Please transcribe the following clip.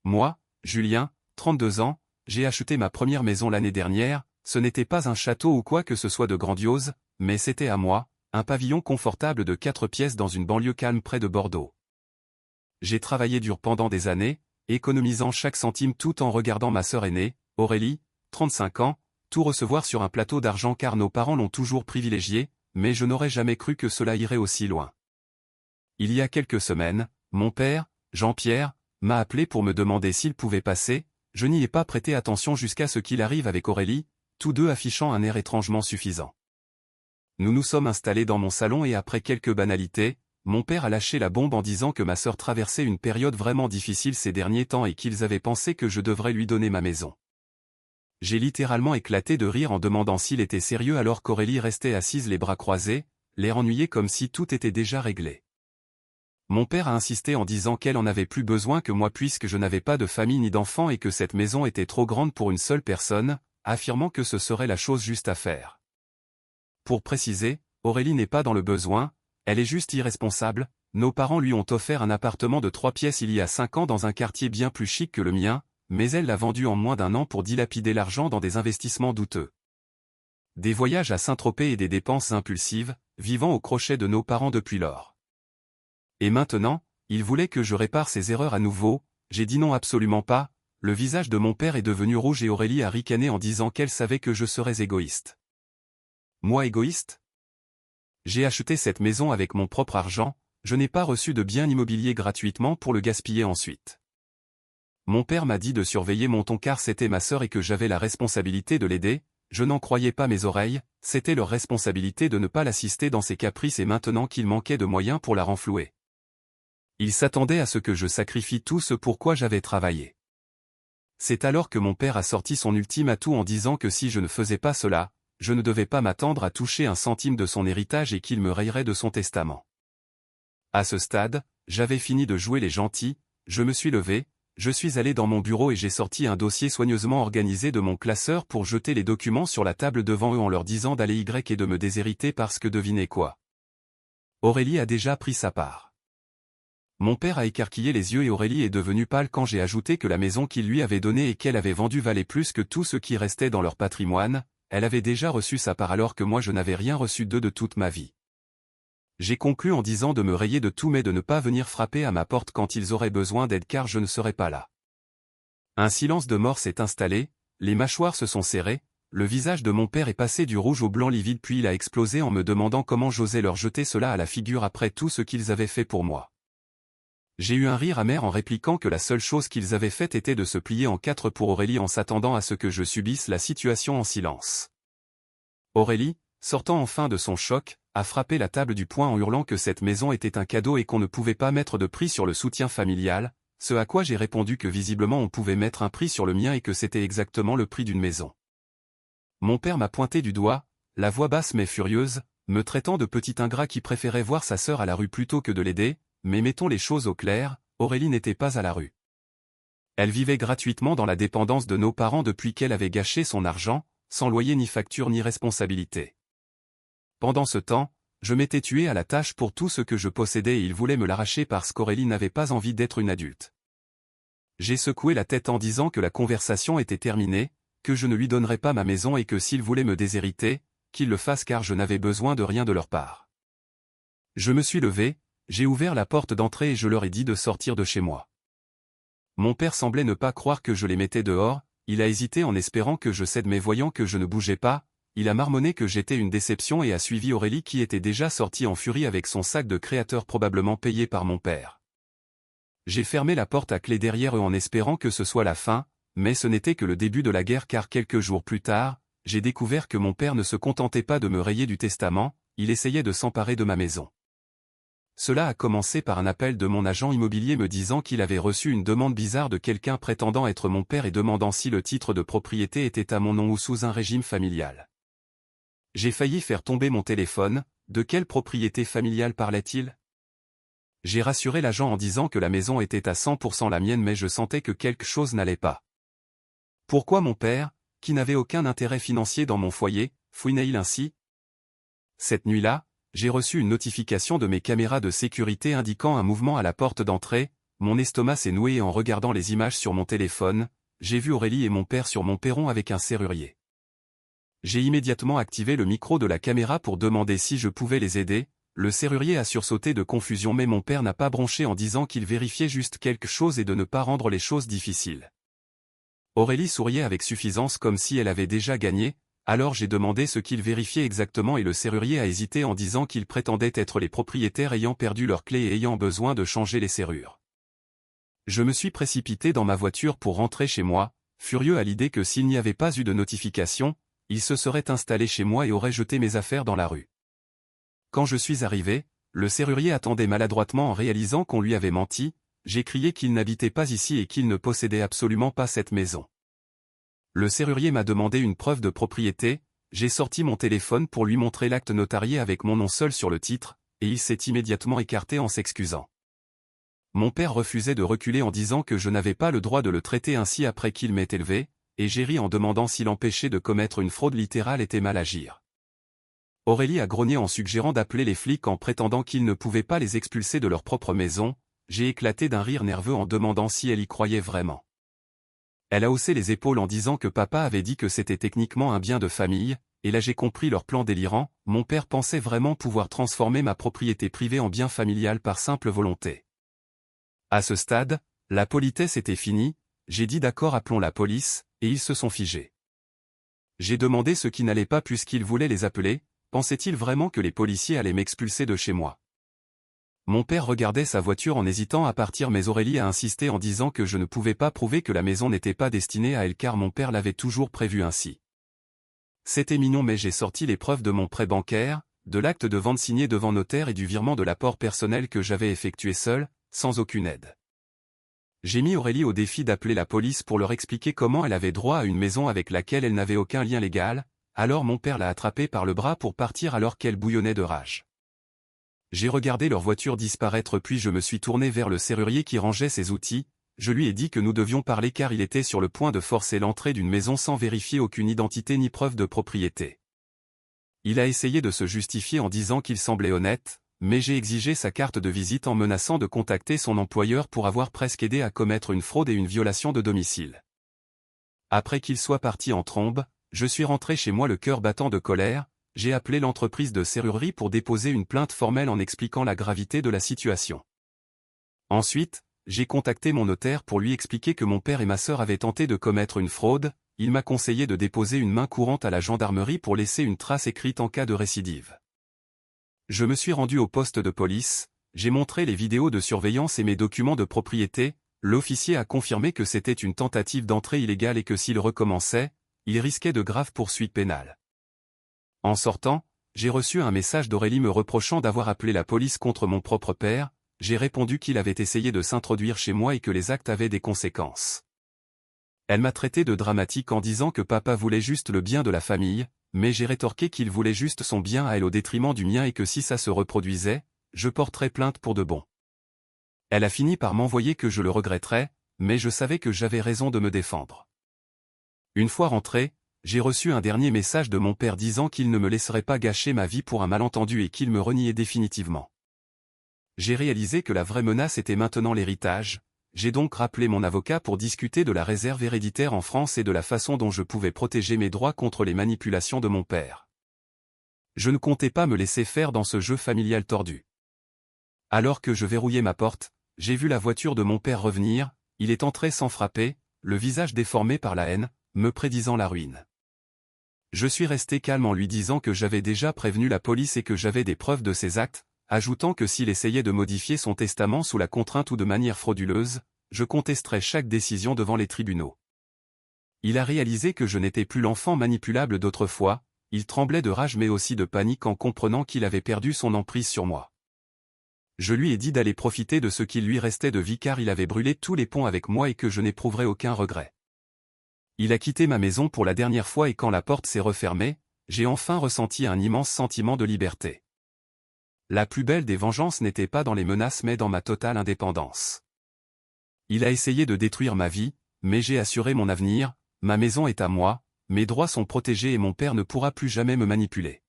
Moi, Julien, 32 ans, j'ai acheté ma première maison l'année dernière, ce n'était pas un château ou quoi que ce soit de grandiose, mais c'était à moi, un pavillon confortable de 4 pièces dans une banlieue calme près de Bordeaux. J'ai travaillé dur pendant des années, économisant chaque centime tout en regardant ma sœur aînée, Aurélie, 35 ans, tout recevoir sur un plateau d'argent car nos parents l'ont toujours privilégié, mais je n'aurais jamais cru que cela irait aussi loin. Il y a quelques semaines, mon père, Jean-Pierre, m'a appelé pour me demander s'il pouvait passer, je n'y ai pas prêté attention jusqu'à ce qu'il arrive avec Aurélie, tous deux affichant un air étrangement suffisant. Nous nous sommes installés dans mon salon et après quelques banalités, mon père a lâché la bombe en disant que ma sœur traversait une période vraiment difficile ces derniers temps et qu'ils avaient pensé que je devrais lui donner ma maison. J'ai littéralement éclaté de rire en demandant s'il était sérieux alors qu'Aurélie restait assise les bras croisés, l'air ennuyé comme si tout était déjà réglé. Mon père a insisté en disant qu'elle en avait plus besoin que moi puisque je n'avais pas de famille ni d'enfants et que cette maison était trop grande pour une seule personne, affirmant que ce serait la chose juste à faire. Pour préciser, Aurélie n'est pas dans le besoin, elle est juste irresponsable, nos parents lui ont offert un appartement de 3 pièces il y a 5 ans dans un quartier bien plus chic que le mien, mais elle l'a vendu en moins d'1 an pour dilapider l'argent dans des investissements douteux. Des voyages à Saint-Tropez et des dépenses impulsives, vivant au crochet de nos parents depuis lors. Et maintenant, il voulait que je répare ces erreurs à nouveau, j'ai dit non absolument pas, le visage de mon père est devenu rouge et Aurélie a ricané en disant qu'elle savait que je serais égoïste. Moi égoïste? J'ai acheté cette maison avec mon propre argent, je n'ai pas reçu de bien immobilier gratuitement pour le gaspiller ensuite. Mon père m'a dit de surveiller mon ton car c'était ma sœur et que j'avais la responsabilité de l'aider, je n'en croyais pas mes oreilles, c'était leur responsabilité de ne pas l'assister dans ses caprices et maintenant qu'il manquait de moyens pour la renflouer. Ils s'attendaient à ce que je sacrifie tout ce pourquoi j'avais travaillé. C'est alors que mon père a sorti son ultime atout en disant que si je ne faisais pas cela, je ne devais pas m'attendre à toucher un centime de son héritage et qu'il me rayerait de son testament. À ce stade, j'avais fini de jouer les gentils, je me suis levé, je suis allé dans mon bureau et j'ai sorti un dossier soigneusement organisé de mon classeur pour jeter les documents sur la table devant eux en leur disant d'aller Y et de me déshériter parce que devinez quoi. Aurélie a déjà pris sa part. Mon père a écarquillé les yeux et Aurélie est devenue pâle quand j'ai ajouté que la maison qu'il lui avait donnée et qu'elle avait vendue valait plus que tout ce qui restait dans leur patrimoine, elle avait déjà reçu sa part alors que moi je n'avais rien reçu d'eux de toute ma vie. J'ai conclu en disant de me rayer de tout mais de ne pas venir frapper à ma porte quand ils auraient besoin d'aide car je ne serais pas là. Un silence de mort s'est installé, les mâchoires se sont serrées, le visage de mon père est passé du rouge au blanc livide puis il a explosé en me demandant comment j'osais leur jeter cela à la figure après tout ce qu'ils avaient fait pour moi. J'ai eu un rire amer en répliquant que la seule chose qu'ils avaient faite était de se plier en 4 pour Aurélie en s'attendant à ce que je subisse la situation en silence. Aurélie, sortant enfin de son choc, a frappé la table du poing en hurlant que cette maison était un cadeau et qu'on ne pouvait pas mettre de prix sur le soutien familial, ce à quoi j'ai répondu que visiblement on pouvait mettre un prix sur le mien et que c'était exactement le prix d'une maison. Mon père m'a pointé du doigt, la voix basse mais furieuse, me traitant de petit ingrat qui préférait voir sa sœur à la rue plutôt que de l'aider, mais mettons les choses au clair, Aurélie n'était pas à la rue. Elle vivait gratuitement dans la dépendance de nos parents depuis qu'elle avait gâché son argent, sans loyer ni facture ni responsabilité. Pendant ce temps, je m'étais tué à la tâche pour tout ce que je possédais et il voulait me l'arracher parce qu'Aurélie n'avait pas envie d'être une adulte. J'ai secoué la tête en disant que la conversation était terminée, que je ne lui donnerais pas ma maison et que s'il voulait me déshériter, qu'il le fasse car je n'avais besoin de rien de leur part. Je me suis levé, j'ai ouvert la porte d'entrée et je leur ai dit de sortir de chez moi. Mon père semblait ne pas croire que je les mettais dehors, il a hésité en espérant que je cède mais voyant que je ne bougeais pas, il a marmonné que j'étais une déception et a suivi Aurélie qui était déjà sortie en furie avec son sac de créateur probablement payé par mon père. J'ai fermé la porte à clé derrière eux en espérant que ce soit la fin, mais ce n'était que le début de la guerre car quelques jours plus tard, j'ai découvert que mon père ne se contentait pas de me rayer du testament, il essayait de s'emparer de ma maison. Cela a commencé par un appel de mon agent immobilier me disant qu'il avait reçu une demande bizarre de quelqu'un prétendant être mon père et demandant si le titre de propriété était à mon nom ou sous un régime familial. J'ai failli faire tomber mon téléphone, de quelle propriété familiale parlait-il? J'ai rassuré l'agent en disant que la maison était à 100% la mienne mais je sentais que quelque chose n'allait pas. Pourquoi mon père, qui n'avait aucun intérêt financier dans mon foyer, fouinait-il ainsi? Cette nuit-là, j'ai reçu une notification de mes caméras de sécurité indiquant un mouvement à la porte d'entrée, mon estomac s'est noué et en regardant les images sur mon téléphone, j'ai vu Aurélie et mon père sur mon perron avec un serrurier. J'ai immédiatement activé le micro de la caméra pour demander si je pouvais les aider. Le serrurier a sursauté de confusion mais mon père n'a pas bronché en disant qu'il vérifiait juste quelque chose et de ne pas rendre les choses difficiles. Aurélie souriait avec suffisance comme si elle avait déjà gagné, alors j'ai demandé ce qu'il vérifiait exactement et le serrurier a hésité en disant qu'il prétendait être les propriétaires ayant perdu leurs clés et ayant besoin de changer les serrures. Je me suis précipité dans ma voiture pour rentrer chez moi, furieux à l'idée que s'il n'y avait pas eu de notification, il se serait installé chez moi et aurait jeté mes affaires dans la rue. Quand je suis arrivé, le serrurier attendait maladroitement en réalisant qu'on lui avait menti, j'ai crié qu'il n'habitait pas ici et qu'il ne possédait absolument pas cette maison. Le serrurier m'a demandé une preuve de propriété, j'ai sorti mon téléphone pour lui montrer l'acte notarié avec mon nom seul sur le titre, et il s'est immédiatement écarté en s'excusant. Mon père refusait de reculer en disant que je n'avais pas le droit de le traiter ainsi après qu'il m'ait élevé, et j'ai ri en demandant si l'empêcher de commettre une fraude littérale était mal agir. Aurélie a grogné en suggérant d'appeler les flics en prétendant qu'ils ne pouvaient pas les expulser de leur propre maison, j'ai éclaté d'un rire nerveux en demandant si elle y croyait vraiment. Elle a haussé les épaules en disant que papa avait dit que c'était techniquement un bien de famille, et là j'ai compris leur plan délirant, mon père pensait vraiment pouvoir transformer ma propriété privée en bien familial par simple volonté. À ce stade, la politesse était finie, j'ai dit d'accord appelons la police, et ils se sont figés. J'ai demandé ce qui n'allait pas puisqu'ils voulaient les appeler, pensait-il vraiment que les policiers allaient m'expulser de chez moi? Mon père regardait sa voiture en hésitant à partir mais Aurélie a insisté en disant que je ne pouvais pas prouver que la maison n'était pas destinée à elle car mon père l'avait toujours prévu ainsi. C'était mignon mais j'ai sorti les preuves de mon prêt bancaire, de l'acte de vente signé devant notaire et du virement de l'apport personnel que j'avais effectué seul, sans aucune aide. J'ai mis Aurélie au défi d'appeler la police pour leur expliquer comment elle avait droit à une maison avec laquelle elle n'avait aucun lien légal, alors mon père l'a attrapée par le bras pour partir alors qu'elle bouillonnait de rage. J'ai regardé leur voiture disparaître puis je me suis tourné vers le serrurier qui rangeait ses outils, je lui ai dit que nous devions parler car il était sur le point de forcer l'entrée d'une maison sans vérifier aucune identité ni preuve de propriété. Il a essayé de se justifier en disant qu'il semblait honnête, mais j'ai exigé sa carte de visite en menaçant de contacter son employeur pour avoir presque aidé à commettre une fraude et une violation de domicile. Après qu'il soit parti en trombe, je suis rentré chez moi le cœur battant de colère, j'ai appelé l'entreprise de serrurerie pour déposer une plainte formelle en expliquant la gravité de la situation. Ensuite, j'ai contacté mon notaire pour lui expliquer que mon père et ma sœur avaient tenté de commettre une fraude, il m'a conseillé de déposer une main courante à la gendarmerie pour laisser une trace écrite en cas de récidive. Je me suis rendu au poste de police, j'ai montré les vidéos de surveillance et mes documents de propriété, l'officier a confirmé que c'était une tentative d'entrée illégale et que s'il recommençait, il risquait de graves poursuites pénales. En sortant, j'ai reçu un message d'Aurélie me reprochant d'avoir appelé la police contre mon propre père, j'ai répondu qu'il avait essayé de s'introduire chez moi et que les actes avaient des conséquences. Elle m'a traité de dramatique en disant que papa voulait juste le bien de la famille, mais j'ai rétorqué qu'il voulait juste son bien à elle au détriment du mien et que si ça se reproduisait, je porterais plainte pour de bon. Elle a fini par m'envoyer que je le regretterais, mais je savais que j'avais raison de me défendre. Une fois rentré, j'ai reçu un dernier message de mon père disant qu'il ne me laisserait pas gâcher ma vie pour un malentendu et qu'il me reniait définitivement. J'ai réalisé que la vraie menace était maintenant l'héritage, j'ai donc rappelé mon avocat pour discuter de la réserve héréditaire en France et de la façon dont je pouvais protéger mes droits contre les manipulations de mon père. Je ne comptais pas me laisser faire dans ce jeu familial tordu. Alors que je verrouillais ma porte, j'ai vu la voiture de mon père revenir, il est entré sans frapper, le visage déformé par la haine, me prédisant la ruine. Je suis resté calme en lui disant que j'avais déjà prévenu la police et que j'avais des preuves de ses actes, ajoutant que s'il essayait de modifier son testament sous la contrainte ou de manière frauduleuse, je contesterais chaque décision devant les tribunaux. Il a réalisé que je n'étais plus l'enfant manipulable d'autrefois, il tremblait de rage mais aussi de panique en comprenant qu'il avait perdu son emprise sur moi. Je lui ai dit d'aller profiter de ce qu'il lui restait de vie car il avait brûlé tous les ponts avec moi et que je n'éprouverais aucun regret. Il a quitté ma maison pour la dernière fois et quand la porte s'est refermée, j'ai enfin ressenti un immense sentiment de liberté. La plus belle des vengeances n'était pas dans les menaces mais dans ma totale indépendance. Il a essayé de détruire ma vie, mais j'ai assuré mon avenir, ma maison est à moi, mes droits sont protégés et mon père ne pourra plus jamais me manipuler.